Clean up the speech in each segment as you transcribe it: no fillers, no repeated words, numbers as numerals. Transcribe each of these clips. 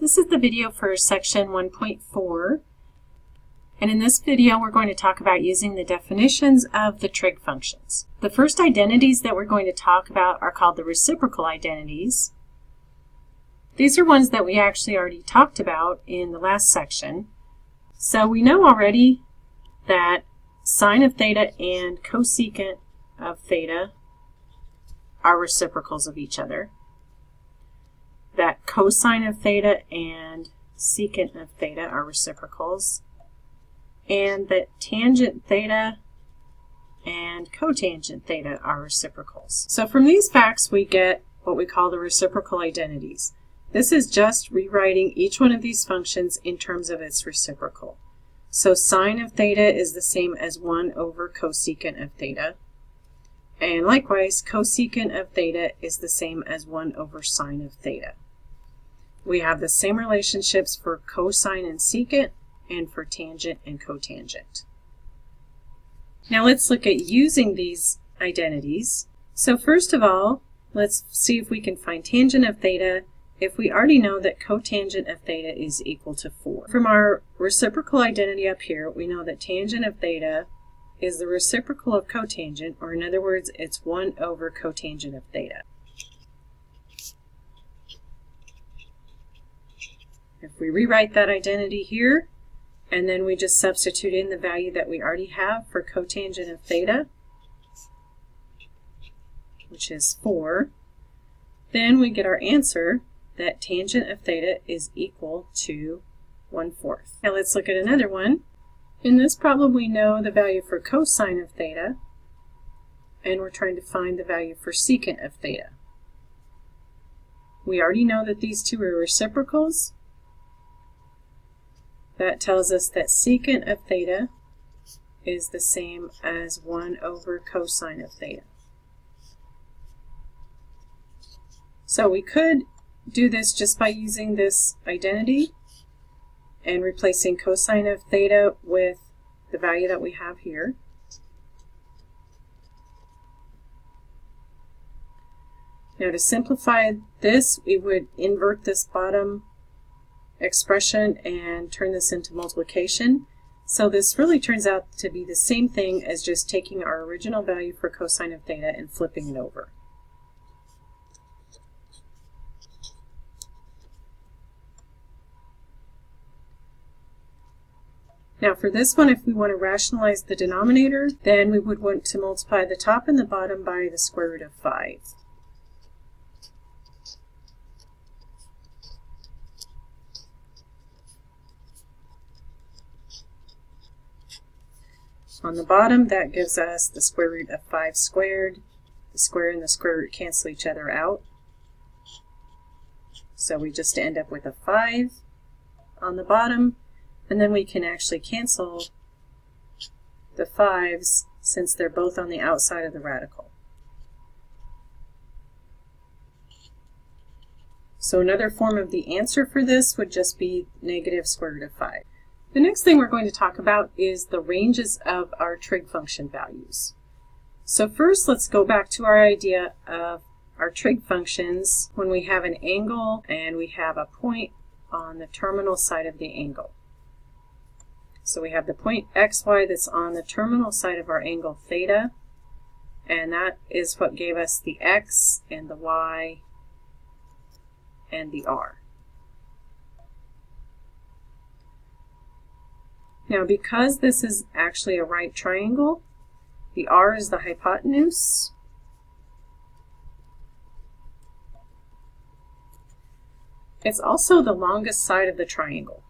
This is the video for section 1.4, and in this video we're going to talk about using the definitions of the trig functions. The first identities that we're going to talk about are called the reciprocal identities. These are ones that we actually already talked about in the last section. So we know already that sine of theta and cosecant of theta are reciprocals of each other, that cosine of theta and secant of theta are reciprocals, and that tangent theta and cotangent theta are reciprocals. So from these facts we get what we call the reciprocal identities. This is just rewriting each one of these functions in terms of its reciprocal. So sine of theta is the same as 1 over cosecant of theta. And likewise, cosecant of theta is the same as 1 over sine of theta. We have the same relationships for cosine and secant and for tangent and cotangent. Now let's look at using these identities. So first of all, let's see if we can find tangent of theta if we already know that cotangent of theta is equal to 4. From our reciprocal identity up here, we know that tangent of theta is the reciprocal of cotangent, or in other words, it's 1 over cotangent of theta. If we rewrite that identity here, and then we just substitute in the value that we already have for cotangent of theta, which is 4, then we get our answer that tangent of theta is equal to 1/4. Now let's look at another one. In this problem we know the value for cosine of theta, and we're trying to find the value for secant of theta. We already know that these two are reciprocals. That tells us that secant of theta is the same as 1 over cosine of theta. So we could do this just by using this identity and replacing cosine of theta with the value that we have here. Now to simplify this, we would invert this bottom expression and turn this into multiplication. So this really turns out to be the same thing as just taking our original value for cosine of theta and flipping it over. Now for this one, if we want to rationalize the denominator, then we would want to multiply the top and the bottom by the square root of 5. On the bottom, that gives us the square root of 5 squared. The square and the square root cancel each other out. So we just end up with a 5 on the bottom, and then we can actually cancel the 5's since they're both on the outside of the radical. So another form of the answer for this would just be negative square root of 5. The next thing we're going to talk about is the ranges of our trig function values. So first let's go back to our idea of our trig functions when we have an angle and we have a point on the terminal side of the angle. So we have the point xy that's on the terminal side of our angle theta, and that is what gave us the x and the y and the r. Now because this is actually a right triangle, the r is the hypotenuse. It's also the longest side of the triangle.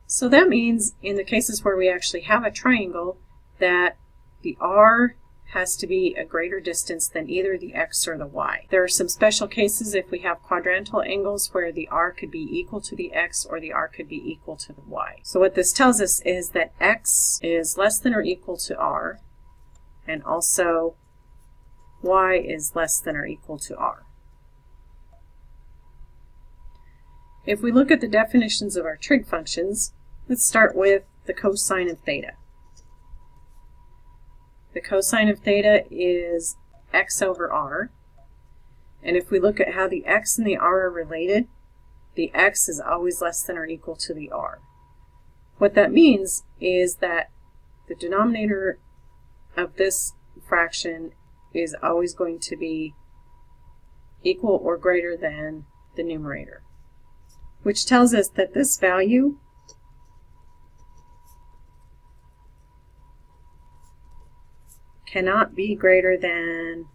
So that means in the cases where we actually have a triangle that the r has to be a greater distance than either the x or the y. There are some special cases if we have quadrantal angles where the r could be equal to the x or the r could be equal to the y. So what this tells us is that x is less than or equal to r, and also y is less than or equal to r. If we look at the definitions of our trig functions, let's start with the cosine of theta. the cosine of theta is x over r. And if we look at how the x and the r are related, the x is always less than or equal to the r. What that means is that the denominator of this fraction is always going to be equal or greater than the numerator, which tells us that this value cannot be greater than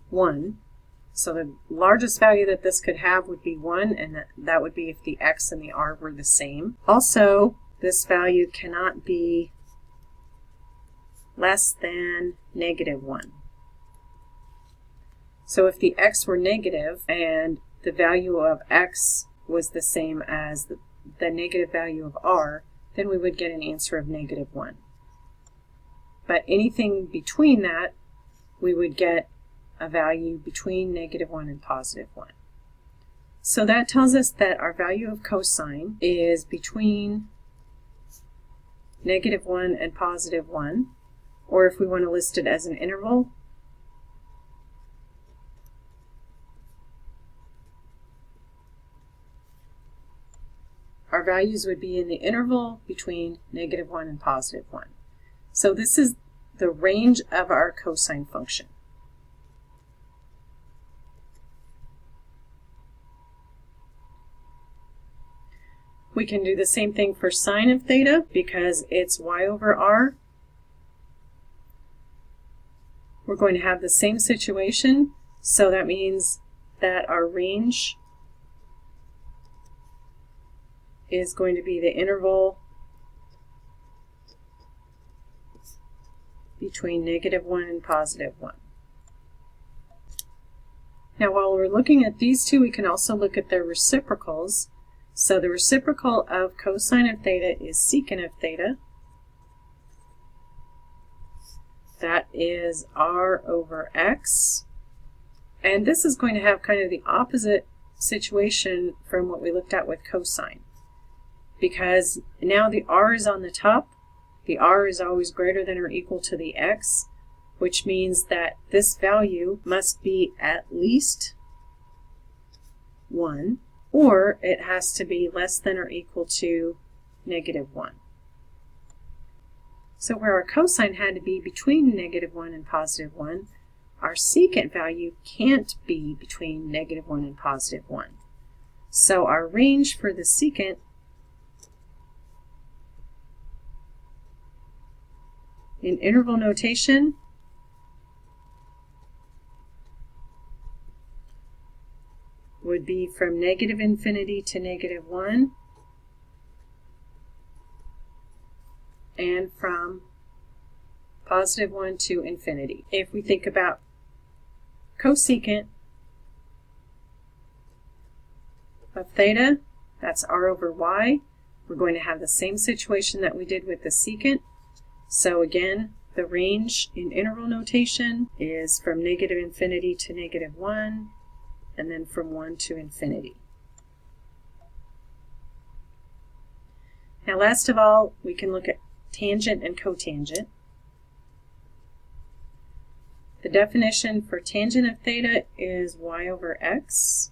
1. So the largest value that this could have would be 1, and that would be if the x and the r were the same. Also, this value cannot be less than -1. So if the x were negative and the value of x was the same as the negative value of r, then we would get an answer of -1. But anything between that, we would get a value between -1 and +1. So that tells us that our value of cosine is between -1 and +1, or if we want to list it as an interval, our values would be in the interval between -1 and +1. So this is the range of our cosine function. We can do the same thing for sine of theta because it's y over r. We're going to have the same situation, so that means that our range is going to be the interval between -1 and +1. Now while we're looking at these two, we can also look at their reciprocals. So the reciprocal of cosine of theta is secant of theta. That is r over x. And this is going to have kind of the opposite situation from what we looked at with cosine, because now the r is on the top. The r is always greater than or equal to the x, which means that this value must be at least 1, or it has to be less than or equal to -1. So where our cosine had to be between -1 and +1, our secant value can't be between -1 and +1. So our range for the secant in interval notation would be from -infinity to -1 and from +1 to infinity. If we think about cosecant of theta, that's r over y, we're going to have the same situation that we did with the secant. So again, the range in interval notation is from -infinity to -1, and then from 1 to infinity. Now last of all, we can look at tangent and cotangent. The definition for tangent of theta is y over x.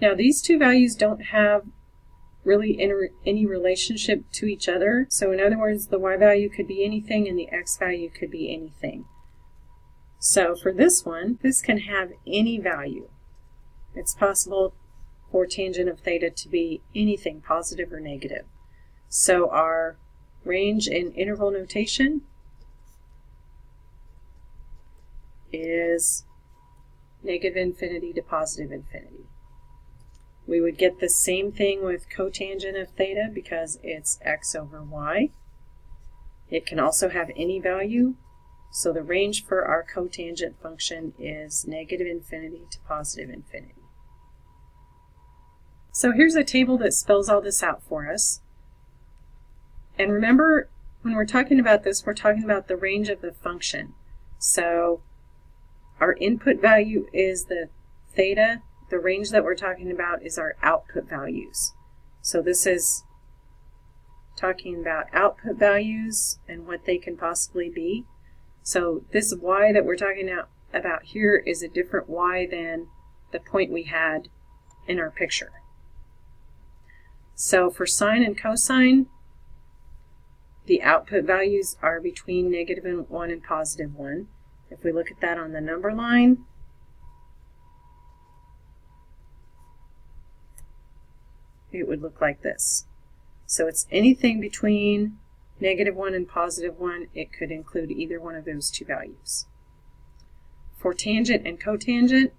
Now these two values don't have really any relationship to each other. So in other words, the y value could be anything and the x value could be anything. So for this one, this can have any value. It's possible for tangent of theta to be anything, positive or negative. So our range in interval notation is -infinity to +infinity. We would get the same thing with cotangent of theta because it's x over y. It can also have any value, so the range for our cotangent function is -infinity to +infinity. So here's a table that spells all this out for us. And remember, when we're talking about this, we're talking about the range of the function. So our input value is the theta. The range that we're talking about is our output values. So this is talking about output values and what they can possibly be. So this y that we're talking about here is a different y than the point we had in our picture. So for sine and cosine, the output values are between -1 and +1. If we look at that on the number line, it would look like this. So it's anything between -1 and +1. It could include either one of those two values. For tangent and cotangent,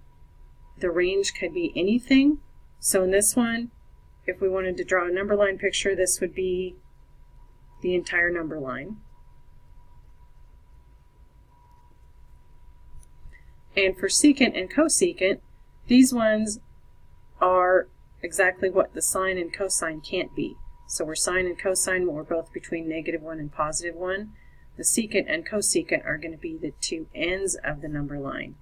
the range could be anything. So in this one, if we wanted to draw a number line picture, this would be the entire number line. And for secant and cosecant, these ones are exactly what the sine and cosine can't be. So where sine and cosine were both between -1 and +1, the secant and cosecant are going to be the two ends of the number line.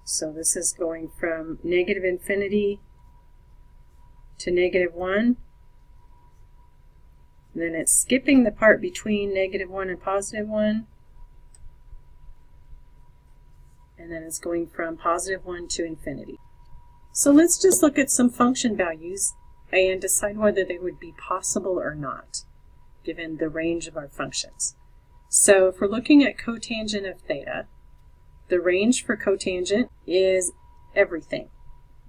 So this is going from -infinity to -1. Then it's skipping the part between -1 and +1. And then it's going from +1 to infinity. So let's just look at some function values and decide whether they would be possible or not, given the range of our functions. So if we're looking at cotangent of theta, the range for cotangent is everything.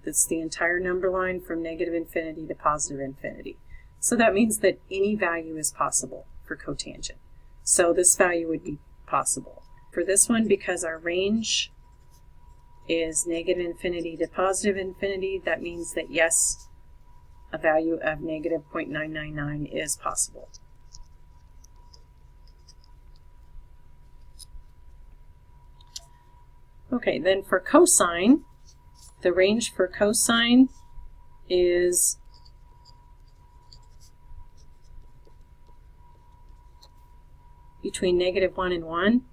That's the entire number line from -infinity to +infinity. So that means that any value is possible for cotangent. So this value would be possible. For this one, because our range is -infinity to +infinity, that means that yes, a value of -0.999 is possible. Okay, then for cosine, the range for cosine is between -1 and 1.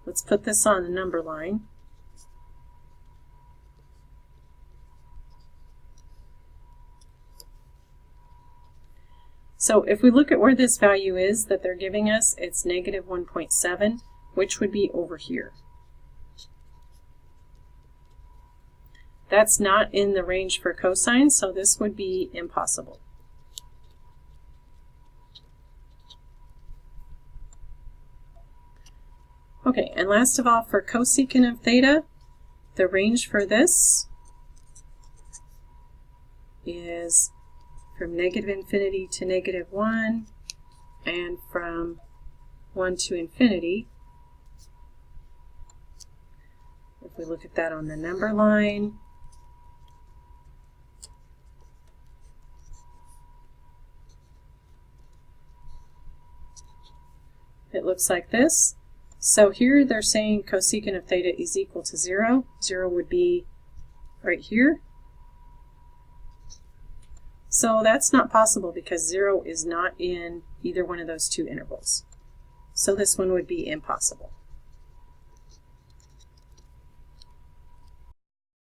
Let's put this on the number line. So if we look at where this value is that they're giving us, it's -1.7, which would be over here. That's not in the range for cosine, so this would be impossible. Okay, and last of all, for cosecant of theta, the range for this is from -infinity to -1 and from 1 to infinity. If we look at that on the number line, it looks like this. So here they're saying cosecant of theta is equal to 0. 0 would be right here. So that's not possible because 0 is not in either one of those two intervals. So this one would be impossible.